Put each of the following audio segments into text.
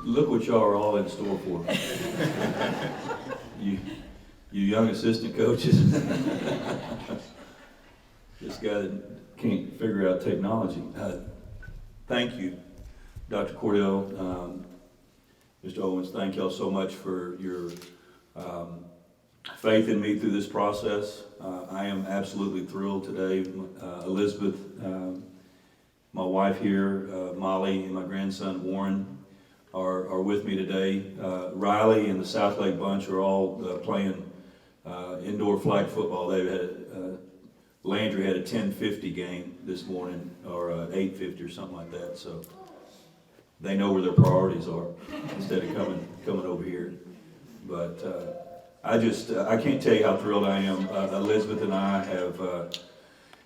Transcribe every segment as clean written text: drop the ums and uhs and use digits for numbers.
look what y'all are all in store for. You young assistant coaches. This guy that can't figure out technology. Thank you, Dr. Cordell, Mr. Owens. Thank y'all so much for your faith in me through this process. I am absolutely thrilled today. Elizabeth, my wife here, Molly, and my grandson Warren are with me today. Riley and the South Lake bunch are all playing indoor flag football. They had Landry had a 10:50 game this morning, or 8:50 or something like that. So they know where their priorities are instead of coming over here. But I can't tell you how thrilled I am. Elizabeth and I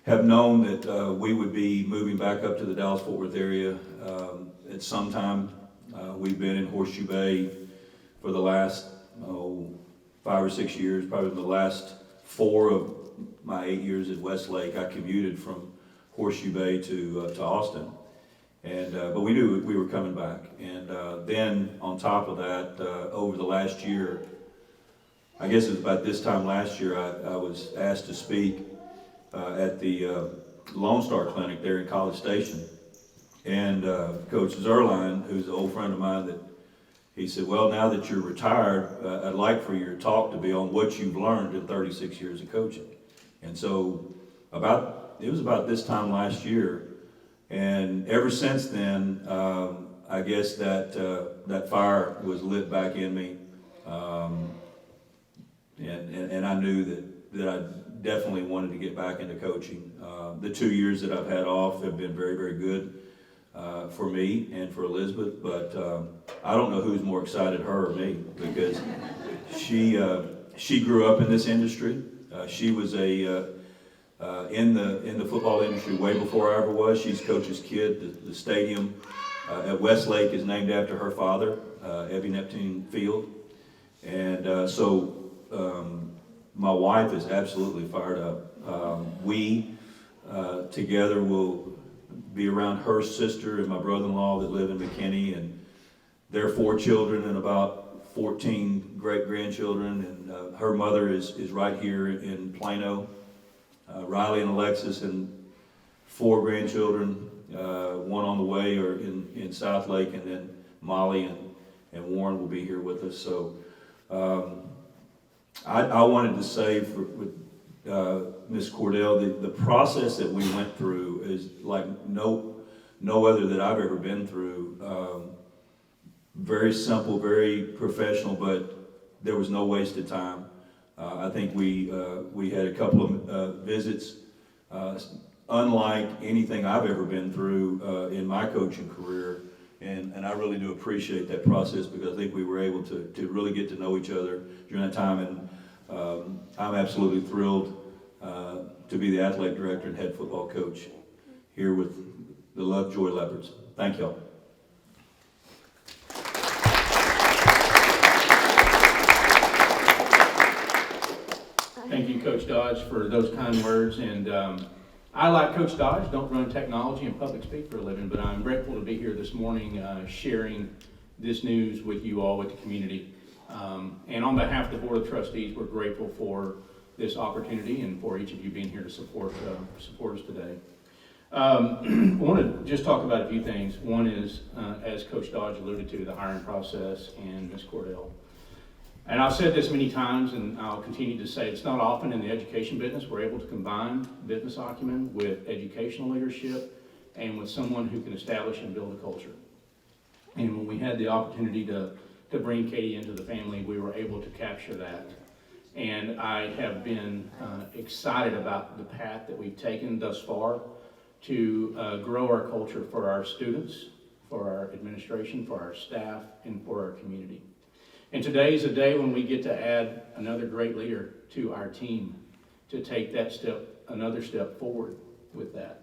have known that we would be moving back up to the Dallas-Fort Worth area at some time. We've been in Horseshoe Bay for the last 5 or 6 years, probably the last 4 of my 8 years at Westlake. I commuted from Horseshoe Bay to Austin, and but we knew we were coming back. And then on top of that, over the last year, I guess it was about this time last year, I was asked to speak at the Lone Star Clinic there in College Station. And Coach Zerline, who's an old friend of mine, that he said, well, now that you're retired, I'd like for your talk to be on what you've learned in 36 years of coaching. And so it was about this time last year, and ever since then, I guess that fire was lit back in me, and I knew that I definitely wanted to get back into coaching. The 2 years that I've had off have been very, very good for me and for Elizabeth, but I don't know who's more excited, her or me, because she grew up in this industry. She was in the football industry way before I ever was. She's Coach's kid. The stadium at Westlake is named after her father, Evie Neptune Field, and so my wife is absolutely fired up. We together will be around her sister and my brother-in-law that live in McKinney, and their 4 children and about 14 great-grandchildren, and her mother is right here in Plano. Riley and Alexis and 4 grandchildren, one on the way or in South Lake, and then Molly and Warren will be here with us. So I wanted to say with Ms. Cordell, the process that we went through is like no other that I've ever been through. Very simple, very professional, but there was no wasted time. I think we had a couple of visits unlike anything I've ever been through in my coaching career, and I really do appreciate that process, because I think we were able to really get to know each other during that time, and I'm absolutely thrilled to be the athletic director and head football coach here with the Lovejoy Leopards. Thank y'all. Thank you, Coach Dodge, for those kind words. And I, like Coach Dodge, don't run technology and public speak for a living, but I'm grateful to be here this morning sharing this news with you all, with the community. And on behalf of the Board of Trustees, we're grateful for this opportunity and for each of you being here to support us today. I want to just talk about a few things. One is, as Coach Dodge alluded to, the hiring process and Ms. Cordell. And I've said this many times, and I'll continue to say, it's not often in the education business we're able to combine business acumen with educational leadership and with someone who can establish and build a culture. And when we had the opportunity to bring Katie into the family, we were able to capture that. And I have been excited about the path that we've taken thus far to grow our culture for our students, for our administration, for our staff, and for our community. And today is a day when we get to add another great leader to our team to take that another step forward with that.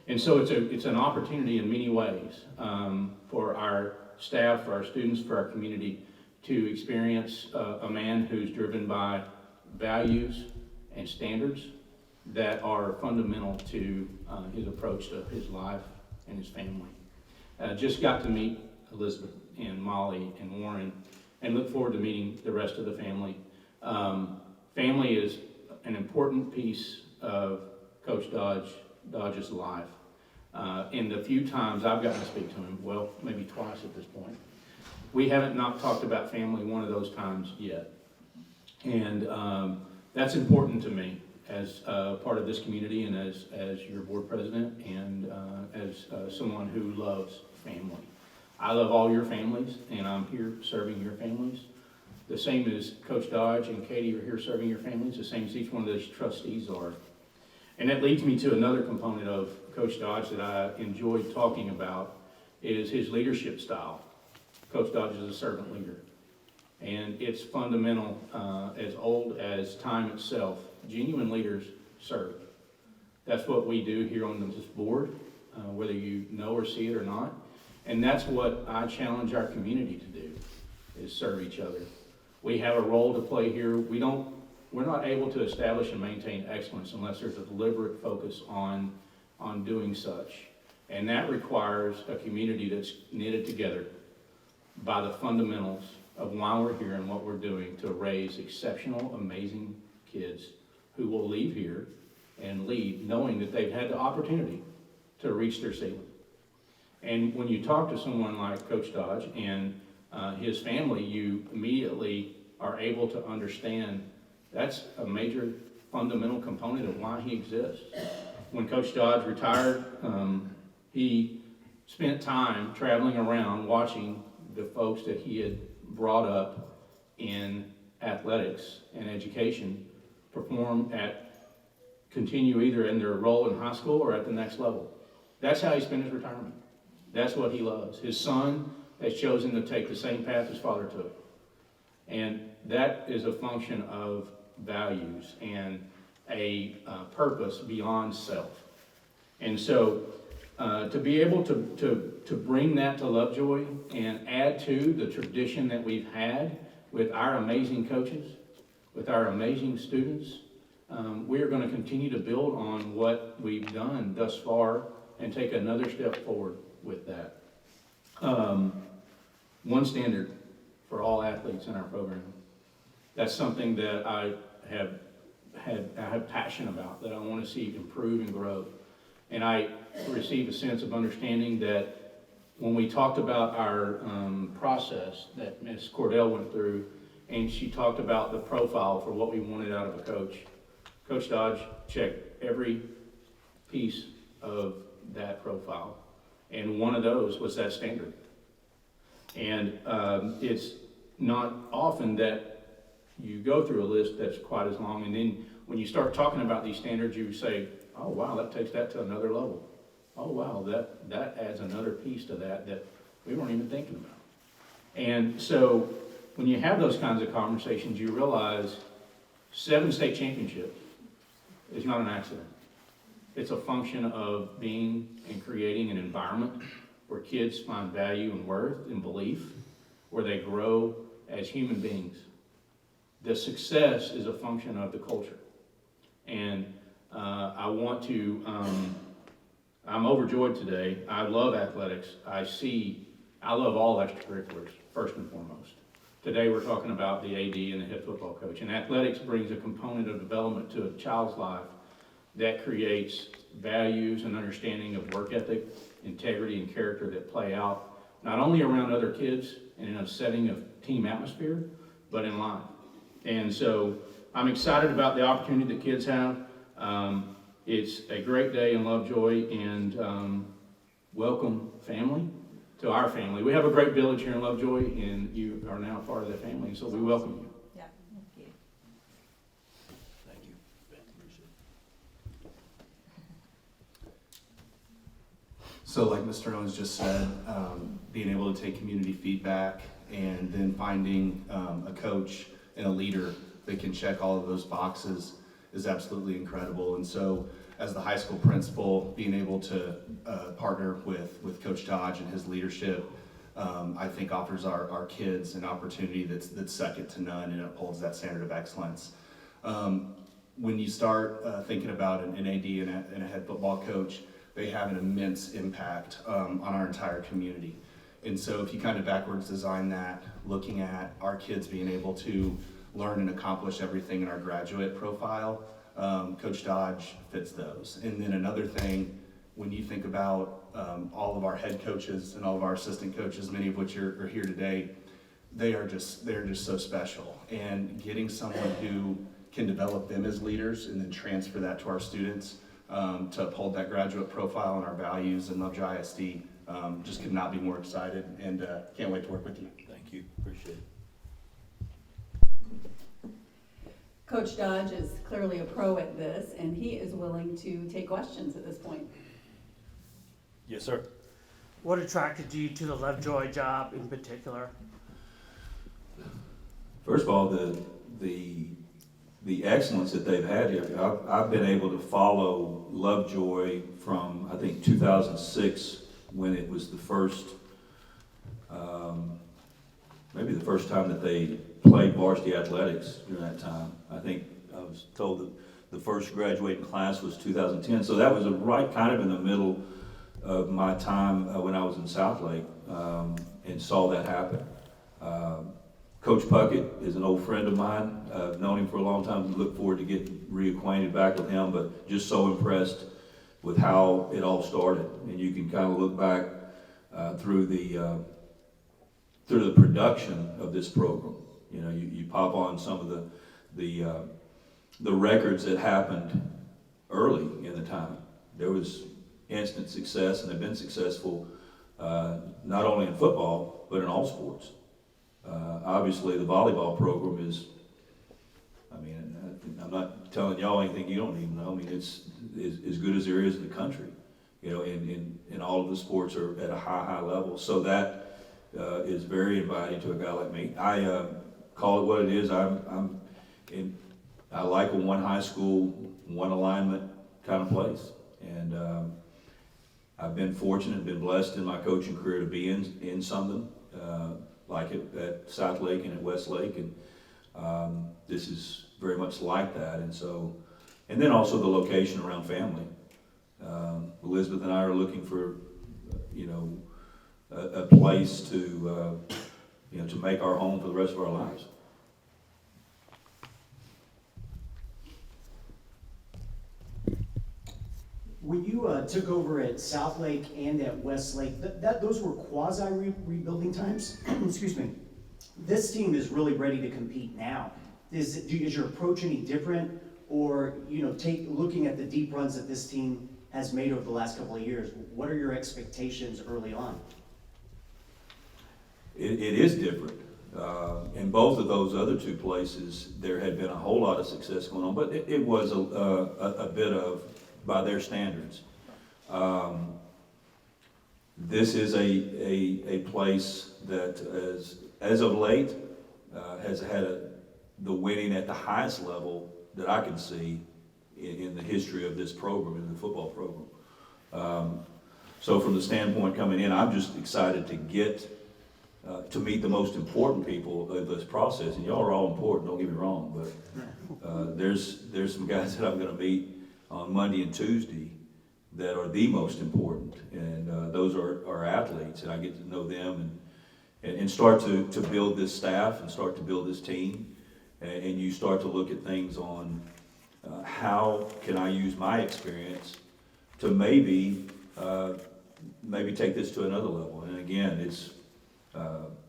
And so it's an opportunity in many ways for our staff, for our students, for our community to experience a man who's driven by values and standards that are fundamental to his approach to his life and his family. Just got to meet Elizabeth and Molly and Warren, and look forward to meeting the rest of the family. Family is an important piece of Coach Dodge's life. In the few times I've gotten to speak to him, well, maybe twice at this point, we haven't not talked about family one of those times yet. And that's important to me as part of this community and as your board president and as someone who loves family. I love all your families, and I'm here serving your families. The same as Coach Dodge and Katie are here serving your families, the same as each one of those trustees are. And that leads me to another component of Coach Dodge that I enjoyed talking about, is his leadership style. Coach Dodge is a servant leader. And it's fundamental, as old as time itself. Genuine leaders serve. That's what we do here on this board, whether you know or see it or not. And that's what I challenge our community to do, is serve each other. We have a role to play here. We're not able to establish and maintain excellence unless there's a deliberate focus on doing such. And that requires a community that's knitted together by the fundamentals of why we're here and what we're doing to raise exceptional, amazing kids who will leave here and lead knowing that they've had the opportunity to reach their ceiling. And when you talk to someone like Coach Dodge and his family, you immediately are able to understand that's a major fundamental component of why he exists. When Coach Dodge retired, he spent time traveling around watching the folks that he had brought up in athletics and education continue either in their role in high school or at the next level. That's how he spent his retirement. That's what he loves. His son has chosen to take the same path his father took. And that is a function of values and a purpose beyond self. And so to be able to bring that to Lovejoy and add to the tradition that we've had with our amazing coaches, with our amazing students, we are going to continue to build on what we've done thus far and take another step forward with that. One standard for all athletes in our program. That's something that I have passion about, that I want to see improve and grow. And I received a sense of understanding that when we talked about our process that Ms. Cordell went through, and she talked about the profile for what we wanted out of a coach, Coach Dodge checked every piece of that profile. And one of those was that standard. And it's not often that you go through a list that's quite as long, and then when you start talking about these standards, you say, oh wow, that takes that to another level. Oh wow, that adds another piece to that we weren't even thinking about. And so when you have those kinds of conversations, you realize 7 state championships is not an accident. It's a function of being and creating an environment where kids find value and worth and belief, where they grow as human beings. The success is a function of the culture. And I'm overjoyed today. I love athletics. I love all extracurriculars, first and foremost. Today we're talking about the AD and the head football coach. And athletics brings a component of development to a child's life that creates values and understanding of work ethic, integrity, and character that play out not only around other kids and in a setting of team atmosphere, but in life. And so I'm excited about the opportunity that kids have. It's a great day in Lovejoy, and welcome family to our family. We have a great village here in Lovejoy, and you are now part of that family, so we welcome you. Yeah, thank you. Thank you. So like Mr. Owens just said, being able to take community feedback and then finding a coach and a leader that can check all of those boxes is absolutely incredible. And so as the high school principal, being able to partner with Coach Dodge and his leadership, I think offers our kids an opportunity that's second to none and upholds that standard of excellence. When you start thinking about an AD and a head football coach, they have an immense impact on our entire community. And so if you kind of backwards design that, looking at our kids being able to learn and accomplish everything in our graduate profile, Coach Dodge fits those. And then another thing, when you think about all of our head coaches and all of our assistant coaches, many of which are here today, they're just so special. And getting someone who can develop them as leaders and then transfer that to our students to uphold that graduate profile and our values in Lovejoy ISD, just could not be more excited, and can't wait to work with you. Thank you, appreciate it. Coach Dodge is clearly a pro at this, and he is willing to take questions at this point. Yes, sir. What attracted you to the Lovejoy job in particular? First of all, the excellence that they've had here. I've been able to follow Lovejoy from, I think, 2006, when it was the first, maybe the first time that they played varsity athletics during that time. I think I was told that the first graduating class was 2010, so that was right kind of in the middle of my time when I was in Southlake, and saw that happen. Coach Puckett is an old friend of mine. I've known him for a long time. Look forward to getting reacquainted back with him, but just so impressed with how it all started. And you can kind of look back through the production of this program. You know, you pop on some of the records that happened early in the time. There was instant success, and they've been successful not only in football but in all sports. Obviously, the volleyball program is, I mean, I'm not telling y'all anything you don't even know. I mean, it's as good as there is in the country. You know, in all of the sports are at a high level. So that is very inviting to a guy like me. I call it what it is. I like a one high school, one alignment kind of place. And I've been fortunate, been blessed in my coaching career to be in something like it at Southlake and at Westlake, and this is very much like that. And so, and then also the location around family. Elizabeth and I are looking for, you know, a place to, you know, to make our home for the rest of our lives. When you took over at Southlake and at Westlake, those were quasi-rebuilding times. Excuse me. This team is really ready to compete now. Is your approach any different, or looking at the deep runs that this team has made over the last couple of years, what are your expectations early on? It is different. In both of those other two places, there had been a whole lot of success going on, but it was a bit of, by their standards. This is a place that, as of late, has had the winning at the highest level that I can see in the history of this program, in the football program. So from the standpoint coming in, I'm just excited to get to meet the most important people of this process. And y'all are all important, don't get me wrong, but there's some guys that I'm going to meet on Monday and Tuesday that are the most important, and those are athletes, and I get to know them and start to build this staff and start to build this team, and you start to look at things on how can I use my experience to maybe take this to another level. And again, it's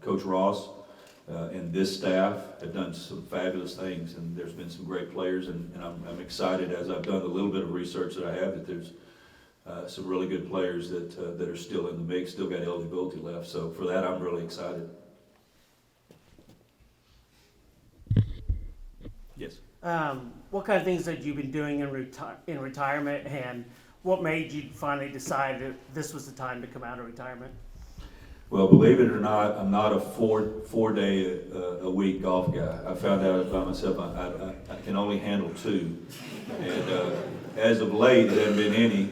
Coach Ross and this staff have done some fabulous things, and there's been some great players, and I'm excited, as I've done a little bit of research that I have, that there's some really good players that are still in the mix, still got eligibility left. So for that, I'm really excited. Yes. What kind of things have you been doing in retirement, and what made you finally decide that this was the time to come out of retirement? Well, believe it or not, I'm not a four day a week golf guy. I found out by myself I can only handle 2, and as of late, there haven't been any.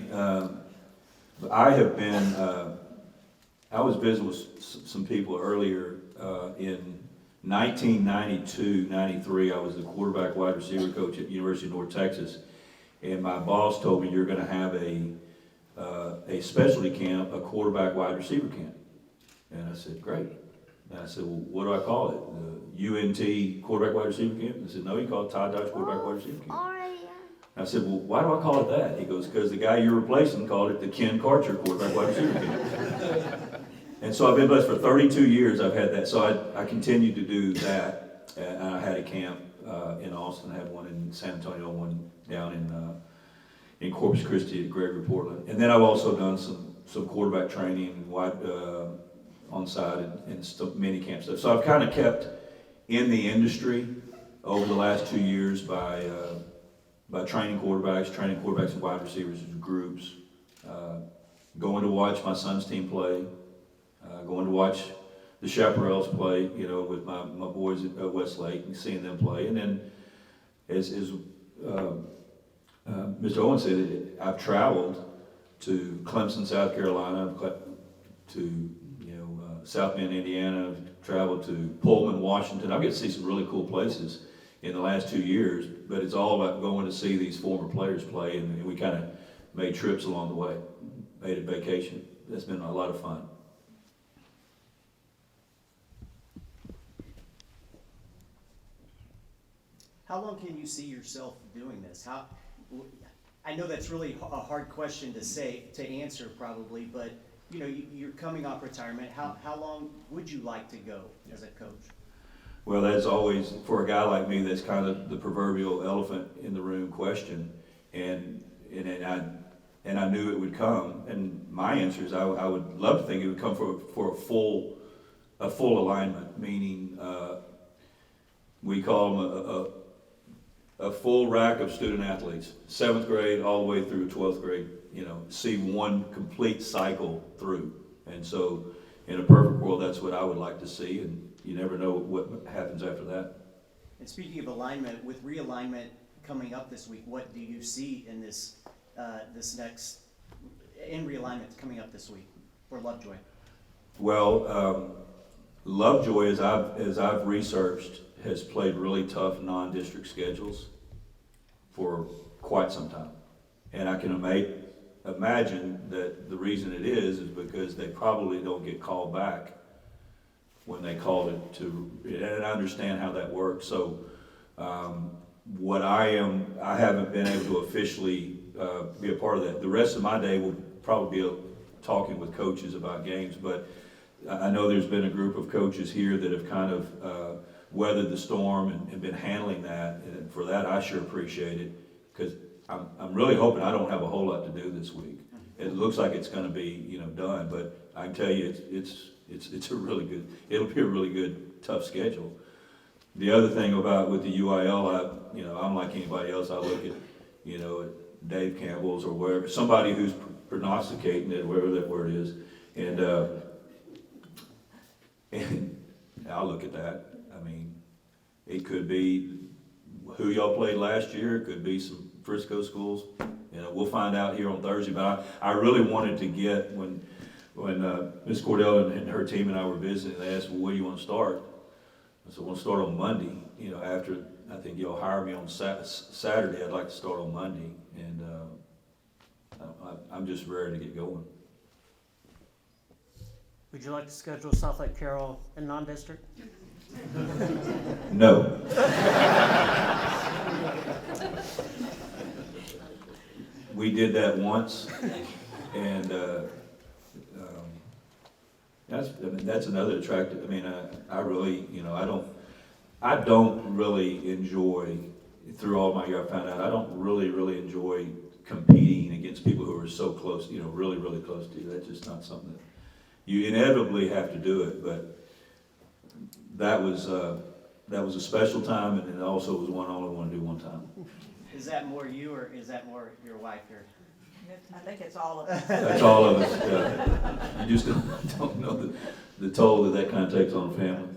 But I have been. I was visiting with some people earlier in 1992-93. I was the quarterback wide receiver coach at University of North Texas, and my boss told me, you're going to have a specialty camp, a quarterback wide receiver camp. And I said, great. And I said, well, what do I call it? The UNT quarterback wide receiver camp? I said, no, you call it Todd Dodge quarterback wide receiver camp. I said, well, why do I call it that? He goes, because the guy you're replacing called it the Ken Karcher quarterback wide receiver camp. And so I've been blessed for 32 years. I've had that. So I continued to do that. And I had a camp in Austin. I had one in San Antonio, one down in Corpus Christi at Gregory Portland. And then I've also done some quarterback training on site and mini camp stuff. So I've kind of kept in the industry over the last 2 years by training quarterbacks and wide receivers in groups, going to watch my son's team play, going to watch the Chaparrals play, with my boys at Westlake and seeing them play. And then as Mr. Owen said, I've traveled to Clemson, South Carolina, to South Bend, Indiana, traveled to Pullman, Washington. I've got to see some really cool places in the last 2 years, but it's all about going to see these former players play, and we kind of made trips along the way, made a vacation. That's been a lot of fun. How long can you see yourself doing this? I know that's really a hard question to answer probably, but you're coming off retirement. How long would you like to go as a coach? Well, that's always, for a guy like me, that's kind of the proverbial elephant in the room question, and I knew it would come. And my answer is I would love to think it would come for a full alignment, meaning we call them a full rack of student athletes, 7th grade all the way through 12th grade. See one complete cycle through. And so, in a perfect world, that's what I would like to see. And you never know what happens after that. And speaking of alignment, with realignment coming up this week, what do you see in this realignment coming up this week for Lovejoy? Well, Lovejoy, as I've researched, has played really tough non-district schedules for quite some time, and I can imagine that the reason it is because they probably don't get called back when they called it to, and I understand how that works. So what I haven't been able to officially be a part of that. The rest of my day will probably be talking with coaches about games, but I know there's been a group of coaches here that have kind of weathered the storm and been handling that, and for that I sure appreciate it, because I'm really hoping I don't have a whole lot to do this week. It looks like it's going to be done, but I can tell you it's a really good, it'll be a really good tough schedule. The other thing with the UIL, I'm like anybody else. I look at at Dave Campbell's or wherever, somebody who's prognosticating it, wherever that word is, and I'll look at that. I mean, it could be who y'all played last year. It could be some Frisco schools. We'll find out here on Thursday. But I really wanted to get when Ms. Cordell and her team and I were visiting. They asked, "Well, when do you want to start?" I said, "I want to start on Monday. After I think y'all hire me on Saturday, I'd like to start on Monday." And I'm just ready to get going. Would you like to schedule South Lake Carroll in non-district? No. We did that once, and that's another attractive. I mean, I really, I don't really enjoy. Through all my year, I found out I don't really enjoy competing against people who are so close. Really, really close to you. That's just not something that you inevitably have to do it. But that was a special time, and it also was one I only want to do one time. Is that more you, or is that more your wife here? I think it's all of us. That's all of us. You just don't know the toll that kind of takes on a family.